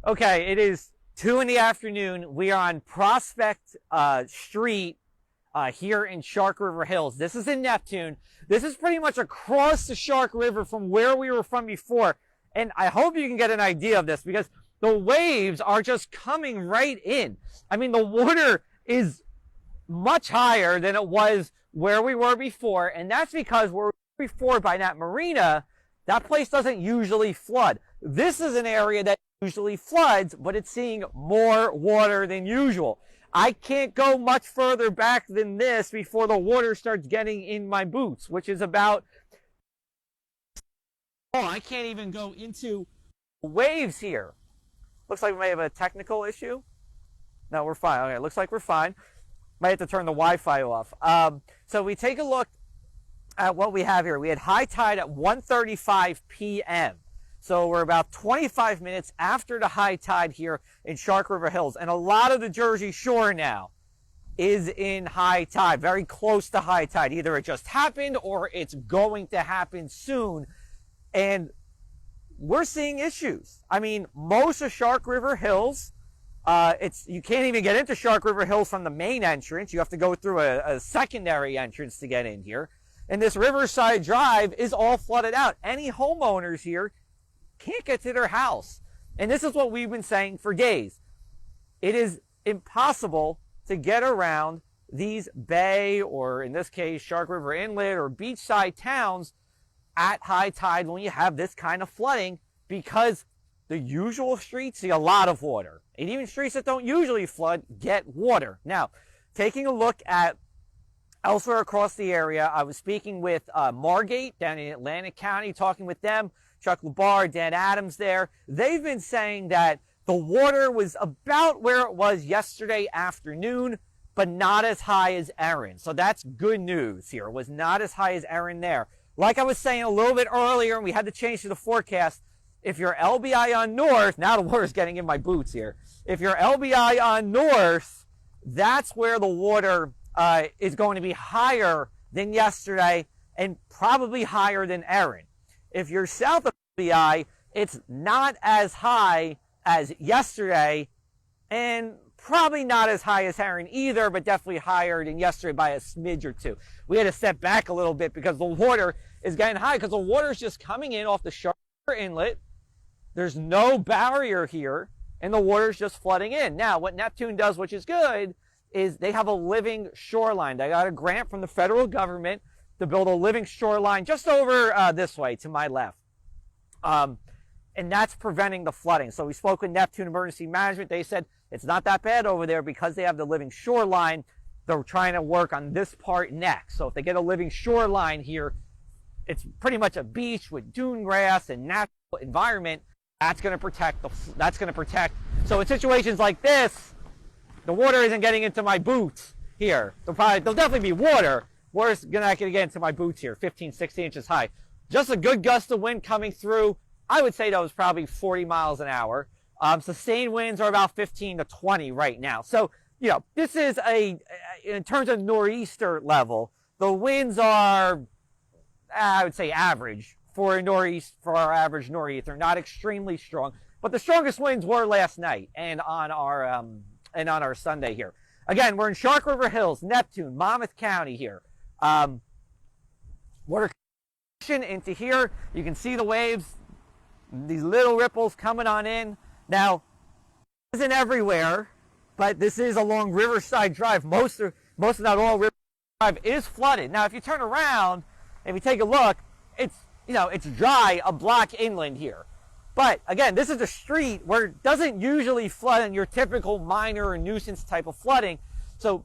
Okay, it is 2 in the afternoon. We are on Prospect Street here in Shark River Hills. This is in Neptune. This is pretty much across the Shark River from where we were from before. And I hope you can get an idea of this because the waves are just coming right in. I mean, the water is much higher than it was where we were before. And that's because where we were before by that marina, that place doesn't usually flood. This is an area that usually floods, but it's seeing more water than usual. I can't go much further back than this before the water starts getting in my boots, which is about, oh, I can't even go into waves here. Looks like we may have a technical issue. No, we're fine. Okay, looks like we're fine. Might have to turn the Wi-Fi off. So we take a look at what we have here. We had high tide at 1:35 p.m. So we're about 25 minutes after the high tide here in Shark River Hills. And a lot of the Jersey Shore now is in high tide, very close to high tide. Either it just happened or it's going to happen soon. And we're seeing issues. I mean, most of Shark River Hills, you can't even get into Shark River Hills from the main entrance. You have to go through a secondary entrance to get in here. And this Riverside Drive is all flooded out. Any homeowners here can't get to their house. And this is what we've been saying for days. It is impossible to get around these bay, or in this case, Shark River Inlet or beachside towns at high tide when you have this kind of flooding, because the usual streets see a lot of water. And even streets that don't usually flood get water. Now, taking a look at elsewhere across the area, I was speaking with Margate down in Atlantic County, talking with them. Chuck LeBar, Dan Adams there. They've been saying that the water was about where it was yesterday afternoon, but not as high as Erin. So that's good news here. It was not as high as Erin there. Like I was saying a little bit earlier, and we had to change to the forecast, if you're LBI on north, now the water's getting in my boots here. If you're LBI on north, that's where the water is going to be higher than yesterday and probably higher than Erin. If you're south of LBI, it's not as high as yesterday and probably not as high as Erin either, but definitely higher than yesterday by a smidge or two. We had to step back a little bit because the water is getting high because the water is just coming in off the Shark River Inlet. There's no barrier here, and the water is just flooding in. Now, what Neptune does, which is good, is they have a living shoreline. They got a grant from the federal government to build a living shoreline just over this way to my left. And that's preventing the flooding. So we spoke with Neptune Emergency Management. They said it's not that bad over there because they have the living shoreline. They're trying to work on this part next. So if they get a living shoreline here, it's pretty much a beach with dune grass and natural environment. That's going to protect So in situations like this, the water isn't getting into my boots here. There'll definitely be water. Water's not going to get into my boots here, 15, 16 inches high. Just a good gust of wind coming through. I would say that was probably 40 miles an hour. Sustained winds are about 15 to 20 right now. So, you know, this is in terms of nor'easter level, the winds are, I would say, average for our average nor'easter. Not extremely strong, but the strongest winds were last night and on our Sunday here. Again, we're in Shark River Hills, Neptune, Monmouth County here. Water into here. You can see the waves, these little ripples coming on in. Now, it isn't everywhere, but this is along Riverside Drive. Most of not all Riverside Drive is flooded. Now, if you turn around and you take a look, it's dry a block inland here. But again, this is a street where it doesn't usually flood in your typical minor or nuisance type of flooding. So,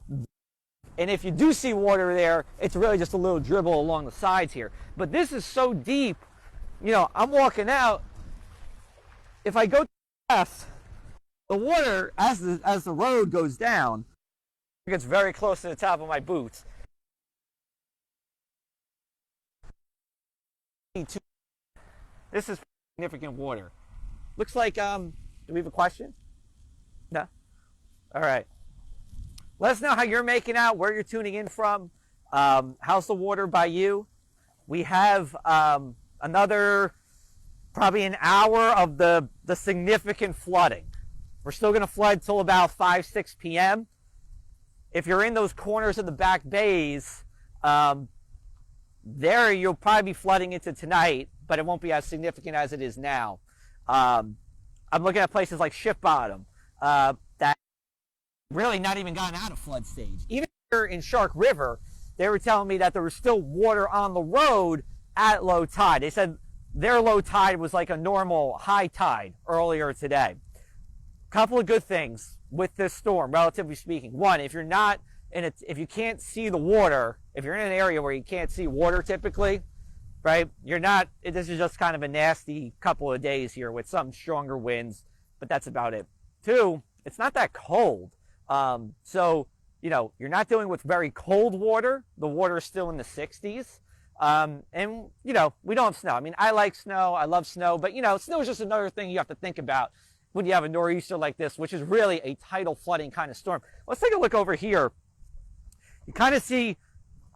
and if you do see water there, it's really just a little dribble along the sides here. But this is so deep, I'm walking out. If I go to the left, the water, as the road goes down, it gets very close to the top of my boots. This is significant water. Looks like, do we have a question? No? All right. Let us know how you're making out, where you're tuning in from. How's the water by you? We have another probably an hour of the significant flooding. We're still going to flood till about 5, 6 p.m. If you're in those corners of the back bays, there you'll probably be flooding into tonight, but it won't be as significant as it is now. I'm looking at places like Ship Bottom that really not even gotten out of flood stage. Even here in Shark River, they were telling me that there was still water on the road at low tide. They said their low tide was like a normal high tide earlier today. Couple of good things with this storm, relatively speaking. One, if you're not if you can't see the water, if you're in an area where you can't see water typically, right, this is just kind of a nasty couple of days here with some stronger winds, but that's about it. Two, it's not that cold. So, you're not dealing with very cold water. The water is still in the 60s. And, we don't have snow. I mean, I like snow. I love snow. But, snow is just another thing you have to think about when you have a nor'easter like this, which is really a tidal flooding kind of storm. Let's take a look over here. You kind of see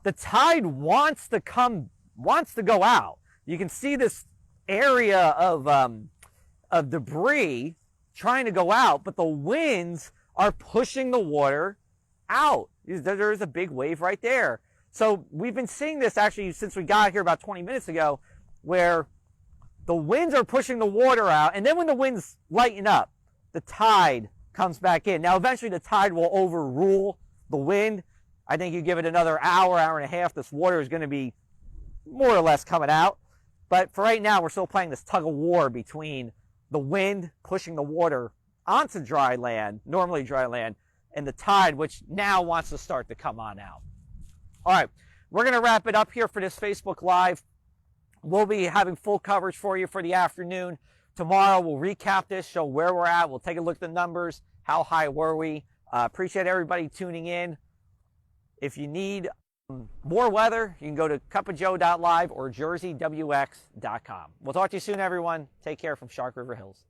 the tide wants to go out. You can see this area of debris trying to go out, but the winds are pushing the water out. There's a big wave right there. So we've been seeing this actually since we got here about 20 minutes ago, where the winds are pushing the water out, and then when the winds lighten up, the tide comes back in. Now, eventually the tide will overrule the wind. I think you give it another hour, hour and a half, this water is going to be more or less coming out. But for right now, we're still playing this tug of war between the wind pushing the water onto dry land, normally dry land, and the tide, which now wants to start to come on out. All right, we're going to wrap it up here for this Facebook Live. We'll be having full coverage for you for the afternoon. Tomorrow, we'll recap this, show where we're at. We'll take a look at the numbers. How high were we? Appreciate everybody tuning in. If you need more weather, you can go to cupofjoe.live or jerseywx.com. We'll talk to you soon, everyone. Take care from Shark River Hills.